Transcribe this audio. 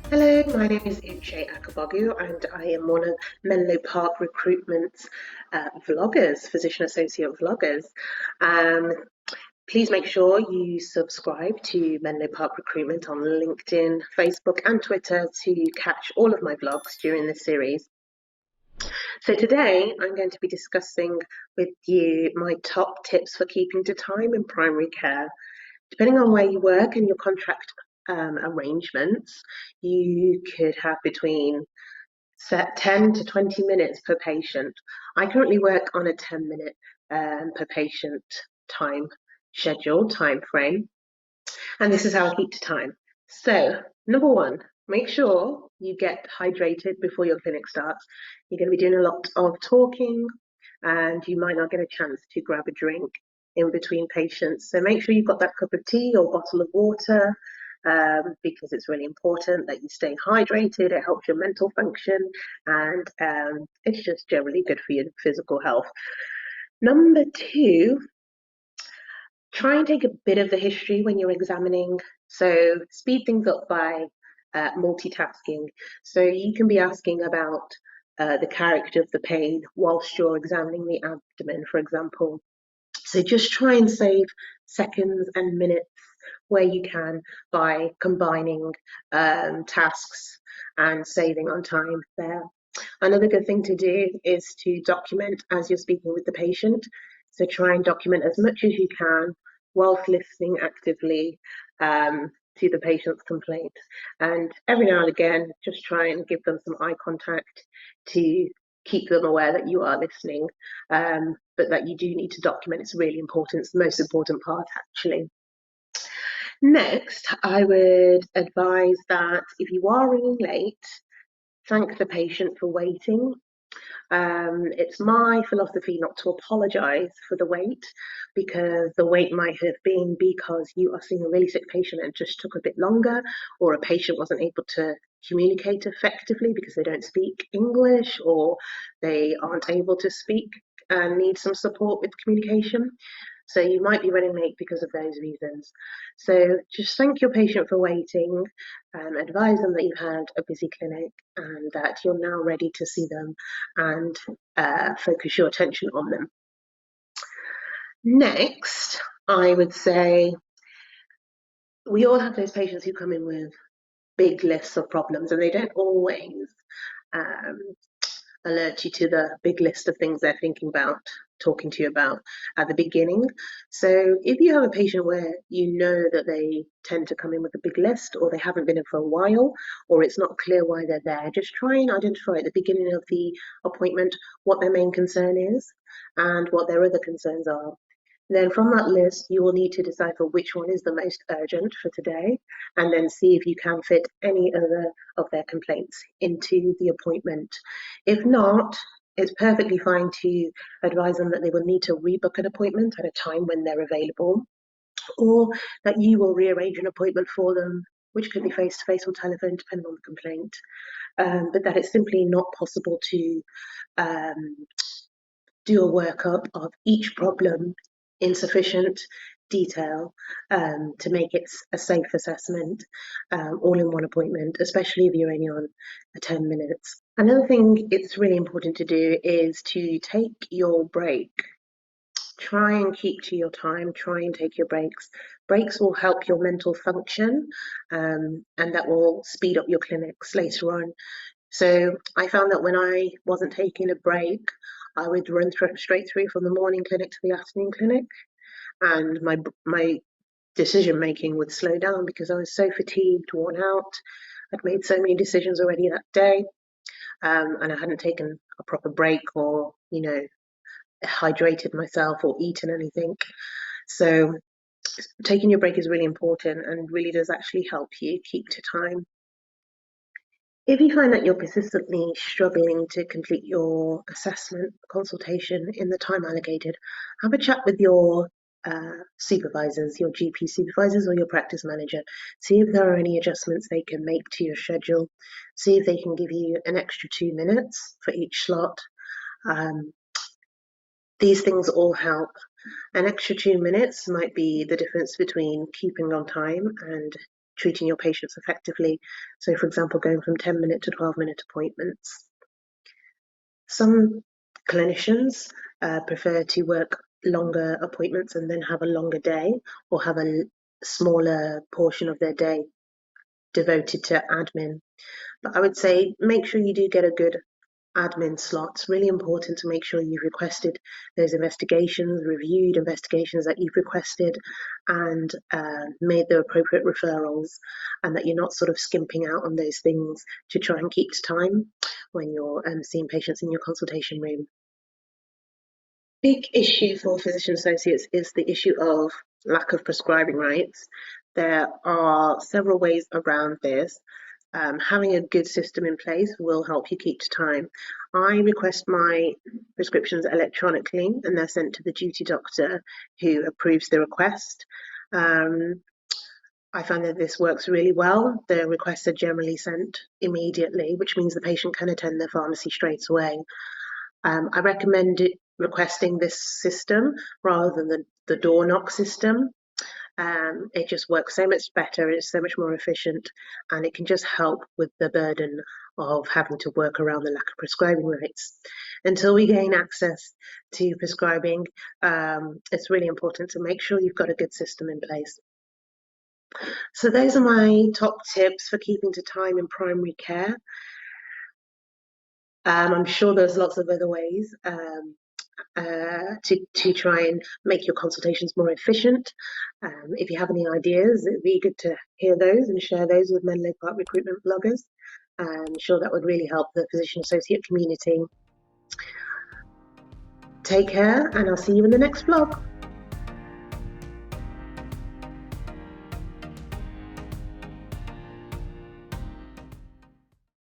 Hello, my name is Uche and I am one of Menlo Park Recruitment's vloggers, physician associate vloggers. Um, Please make sure you subscribe to Menlo Park Recruitment on LinkedIn, Facebook, and Twitter to catch all of my vlogs during this series. So today I'm going to be discussing with you my top tips for keeping to time in primary care. Depending on where you work and your contract arrangements, you could have between set 10 to 20 minutes per patient. I currently work on a 10-minute per patient time schedule, time frame, and this is how I keep to time. So, number one, make sure you get hydrated before your clinic starts. You're going to be doing a lot of talking, and you might not get a chance to grab a drink in between patients. So, make sure you've got that cup of tea or bottle of water. Because it's really important that you stay hydrated. It helps your mental function and it's just generally good for your physical health. Number two, try and take a bit of the history when you're examining. So speed things up by multitasking. So you can be asking about the character of the pain whilst you're examining the abdomen, for example. So just try and save seconds and minutes where you can by combining tasks and saving on time there. Another good thing to do is to document as you're speaking with the patient. So try and document as much as you can whilst listening actively to the patient's complaint. And every now and again, just try and give them some eye contact to keep them aware that you are listening, but that you do need to document. It's really important. It's the most important part, actually. Next, I would advise that if you are running late, thank the patient for waiting. It's my philosophy not to apologize for the wait because the wait might have been because you are seeing a really sick patient and it just took a bit longer, or a patient wasn't able to communicate effectively because they don't speak English or they aren't able to speak and need some support with communication. So you might be running late because of those reasons. So just thank your patient for waiting, advise them that you've had a busy clinic and that you're now ready to see them and focus your attention on them. Next, I would say we all have those patients who come in with big lists of problems and they don't always um, alert you to the big list of things they're thinking about, talking to you about at the beginning. So if you have a patient where you know that they tend to come in with a big list, or they haven't been in for a while, or it's not clear why they're there, just try and identify at the beginning of the appointment what their main concern is and what their other concerns are. Then from that list, you will need to decipher which one is the most urgent for today, and then see if you can fit any other of their complaints into the appointment. If not, it's perfectly fine to advise them that they will need to rebook an appointment at a time when they're available, or that you will rearrange an appointment for them, which could be face to face or telephone, depending on the complaint. But that it's simply not possible to um, do a workup of each problem in sufficient detail to make it a safe assessment all in one appointment, especially if you're only on 10 minutes. Another thing it's really important to do is to take your break. Try and keep to your time, try and take your breaks. Breaks will help your mental function and that will speed up your clinics later on. So I found that when I wasn't taking a break, I would run straight through from the morning clinic to the afternoon clinic, and my decision making would slow down because I was so fatigued, worn out. I'd made so many decisions already that day, and I hadn't taken a proper break or hydrated myself or eaten anything. So taking your break is really important and really does actually help you keep to time. If you find that you're persistently struggling to complete your assessment consultation in the time allocated, have a chat with your supervisors, your GP supervisors, or your practice manager. See if there are any adjustments they can make to your schedule. See if they can give you an extra 2 minutes for each slot. Um, these things all help. An extra 2 minutes might be the difference between keeping on time and treating your patients effectively. So, for example, going from 10-minute to 12-minute appointments. Some clinicians prefer to work longer appointments and then have a longer day, or have a smaller portion of their day devoted to admin. But I would say make sure you do get a good admin slot. It's really important to make sure you've requested those investigations, reviewed investigations that you've requested, and made the appropriate referrals, and that you're not sort of skimping out on those things to try and keep to time when you're seeing patients in your consultation room. Big issue for physician associates is the issue of lack of prescribing rights. There are several ways around this. Having a good system in place will help you keep to time. I request my prescriptions electronically, and they're sent to the duty doctor, who approves the request. I find that this works really well. The requests are generally sent immediately, which means the patient can attend their pharmacy straight away. I recommend requesting this system rather than the door knock system. It just works so much better, it's so much more efficient, and it can just help with the burden of having to work around the lack of prescribing rights. Until we gain access to prescribing, it's really important to make sure you've got a good system in place. So those are my top tips for keeping to time in primary care. I'm sure there's lots of other ways to try and make your consultations more efficient. If you have any ideas, it'd be good to hear those and share those with Menlo Park recruitment bloggers. I'm sure that would really help the physician associate community. Take care, and I'll see you in the next vlog.